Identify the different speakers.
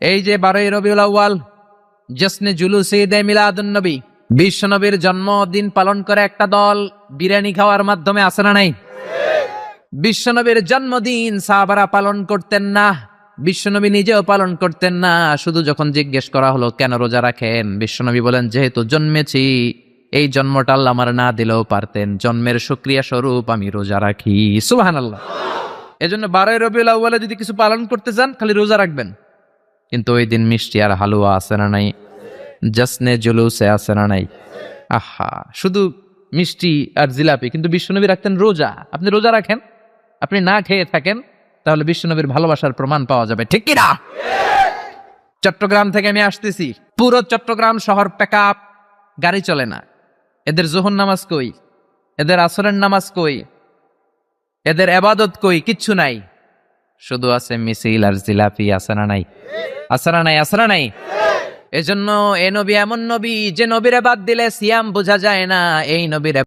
Speaker 1: এই যে 12ই রবিউল আউয়াল, জশ্নে জুলুসে ঈদে মিলাদুন নবী, বিশ্ব নবীর জন্মদিন পালন করে একটা দল বিরিয়ানি খাওয়ার মাধ্যমে আছে না নাই? বিশ্ব নবীর জন্মদিন সাহাবারা পালন করতেন না, বিশ্বনবী নিজেও পালন করতেন না। শুধু যখন জিজ্ঞেস করা হলো কেন রোজা রাখেন, বিশ্বনবী বলেন যেহেতু জন্মেছি, এই জন্মটা আল্লাহ আমার না দিলেও পারতেন, জন্মের শুকরিয়া স্বরূপ আমি রোজা রাখি। সুবহানাল্লাহ। এজন্য 12ই রবিউল আউয়ালে যদি কিছু পালন করতে চান খালি রোজা রাখবেন, কিন্তু ওই দিন মিষ্টি আর হালুয়া আছে না নাই? জশ্নে জুলুসে আছে না নাই? আহা, শুধু মিষ্টি আর জিলাপি, কিন্তু বিশ্বনবী রাখতেন রোজা। আপনি রোজা রাখেন, আপনি না খেয়ে থাকেন, তাহলে বিশ্বনবীর ভালোবাসার প্রমাণ পাওয়া যাবে, ঠিক কিনা? চট্টগ্রাম থেকে আমি আসতেছি, পুরো চট্টগ্রাম শহর প্যাকআপ, গাড়ি চলে না। এদের যোহর নামাজ কই, এদের আসরের নামাজ কই, এদের ইবাদত কই? কিচ্ছু নাই, শুধু আছে মিছিল আর জিলাপি। আছে না নাই? আছে না নাই? আছে না নাই? এজন্য এ নবী এমন নবী যে নবীরে বাদ দিলে সিয়াম বোঝা যায় না, এই নবীর